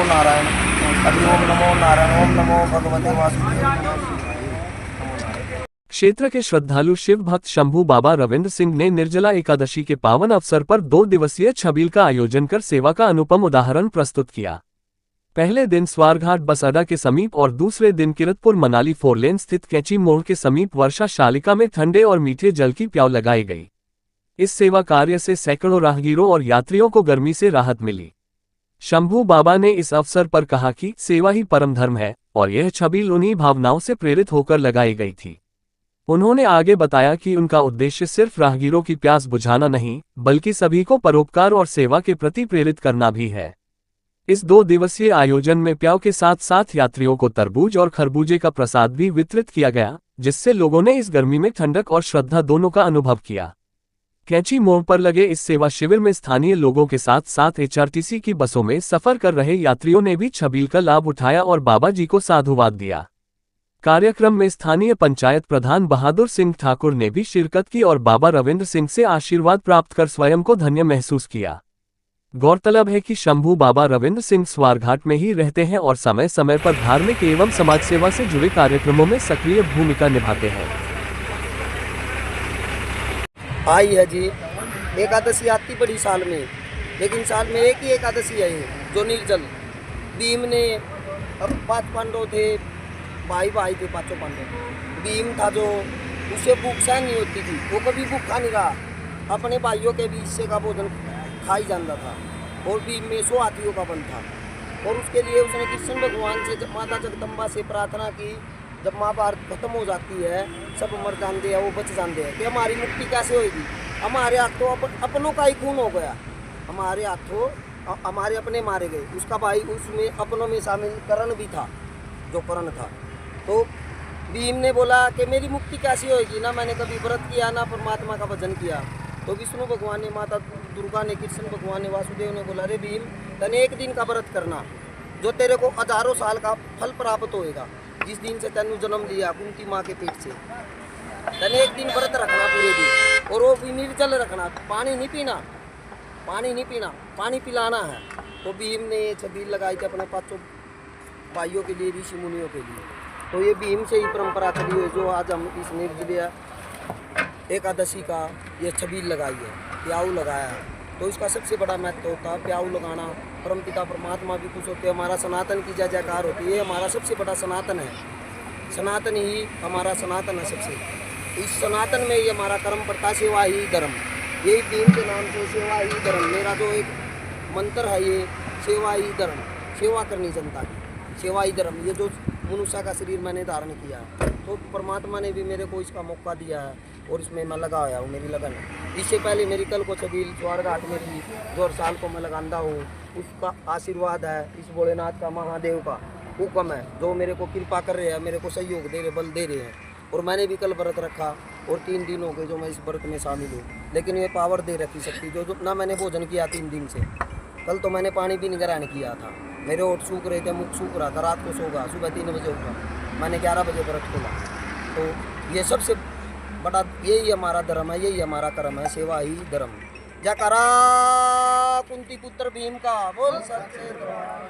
नारायण, हरि ओम नमो नारायण, ओम नमो भगवते वासुदेवाय। क्षेत्र के श्रद्धालु शिव भक्त शंभू बाबा रविंद्र सिंह ने निर्जला एकादशी के पावन अवसर पर 2 दिवसीय छबील का आयोजन कर सेवा का अनुपम उदाहरण प्रस्तुत किया। पहले दिन स्वारघाट बस अड्डा के समीप और दूसरे दिन किरतपुर मनाली 4 लेन स्थित कैची मोड़ के समीप वर्षा शालिका में ठंडे और मीठे जल की प्याऊ लगाई गई। इस सेवा कार्य से सैकड़ों राहगीरों और यात्रियों को गर्मी से राहत मिली। शंभू बाबा ने इस अवसर पर कहा कि सेवा ही परम धर्म है और यह छबील उन्हीं भावनाओं से प्रेरित होकर लगाई गई थी। उन्होंने आगे बताया कि उनका उद्देश्य सिर्फ राहगीरों की प्यास बुझाना नहीं, बल्कि सभी को परोपकार और सेवा के प्रति प्रेरित करना भी है। इस 2 दिवसीय आयोजन में प्याऊ के साथ साथ यात्रियों को तरबूज और खरबूजे का प्रसाद भी वितरित किया गया, जिससे लोगों ने इस गर्मी में ठंडक और श्रद्धा दोनों का अनुभव किया। कैची मोड़ पर लगे इस सेवा शिविर में स्थानीय लोगों के साथ साथ HRTC की बसों में सफर कर रहे यात्रियों ने भी छबील का लाभ उठाया और बाबा जी को साधुवाद दिया। कार्यक्रम में स्थानीय पंचायत प्रधान बहादुर सिंह ठाकुर ने भी शिरकत की और बाबा रविंद्र सिंह से आशीर्वाद प्राप्त कर स्वयं को धन्य महसूस किया। गौरतलब है कि शंभू बाबा रविंद्र सिंह स्वारघाट में ही रहते हैं और समय समय पर धार्मिक एवं समाज सेवा से जुड़े कार्यक्रमों में सक्रिय भूमिका निभाते हैं। आई है जी एकादशी आती बड़ी साल में, लेकिन साल में एक ही एकादशी है जो निर्जल। भीम ने अब 5 पांडव थे, भाई थे 5 पांडव। भीम था जो उसे भूख सहन नहीं होती थी, वो कभी भूखा नहीं रहा, अपने भाइयों के भी हिस्से का भोजन खा ही जाता था। और भीम में 100 हाथियों का बल था और उसके लिए उसने कृष्ण भगवान से माता जगदम्बा से प्रार्थना की, जब महाभारत खत्म हो जाती है, सब मर जाते हैं, वो बच जाते हैं, कि हमारी मुक्ति कैसे होगी। हमारे हाथों अपनों का ही खून हो गया, हमारे हाथों हमारे अपने मारे गए। उसका भाई उसमें अपनों में शामिल कर्ण भी था, जो कर्ण था। तो भीम ने बोला कि मेरी मुक्ति कैसी होगी, ना मैंने कभी व्रत किया ना परमात्मा का भजन किया। तो विष्णु भगवान ने, माता दुर्गा ने, कृष्ण भगवान ने, वासुदेव ने बोला, अरे भीम तने एक दिन का व्रत करना, जो तेरे को हजारों साल का फल प्राप्त होएगा। जिस दिन से तनु जन्म लिया कुंती माँ के पेट से, तने एक दिन व्रत रखना पूरे दिन, और वो भी निर्जल रखना, पानी नहीं पीना, पानी पिलाना है। तो भीम ने छबील लगाई थी अपने 5 भाइयों के लिए, ऋषि मुनियों के लिए। तो ये भीम से ही परंपरा चली है, जो आज हम इस निर्जलिया एकादशी का ये छबील लगाई है, प्याऊ लगाया है। तो इसका सबसे बड़ा महत्व होता है प्याऊ लगाना। परमपिता परमात्मा भी खुश होते हैं, हमारा सनातन की जय जयकार होती है। हमारा सबसे बड़ा सनातन है, सनातन ही हमारा सनातन है सबसे। इस सनातन में ही हमारा कर्म पड़ता है, सेवा ही धर्म। यही भीम के नाम से सेवा ही धर्म, मेरा जो एक मंत्र है ये, सेवा ही धर्म, सेवा करनी जनता की, सेवा ही धर्म। ये जो मनुष्य का शरीर मैंने धारण किया, तो परमात्मा ने भी मेरे को इसका मौका दिया है और इसमें मैं लगा आया हूँ, मेरी लगन है। इससे पहले मेरी कल को छबील स्वारघाट में थी, जो हर साल को मैं लगाता हूँ, उसका आशीर्वाद है, इस भोलेनाथ का, महादेव का हुक्म है, जो मेरे को कृपा कर रहे हैं, मेरे को सहयोग दे रहे, बल दे रहे हैं। और मैंने भी कल व्रत रखा और 3 दिन हो गए जो मैं इस व्रत में शामिल हूँ, लेकिन ये पावर दे रखी शक्ति जो ना मैंने भोजन किया 3 दिन से। कल तो मैंने पानी भी नहीं ग्रहण किया था, मेरे होठ सूख रहे थे, मुख सूख रहा था, रात को सो गया, सुबह 3 बजे उठा, मैंने 11 बजे व्रत खोला। तो ये सबसे बड़ा यही हमारा धर्म है, यही हमारा कर्म है, सेवा ही धर्म। जयकारा कुंती पुत्र भीम का, बोल सच्चे दरबार।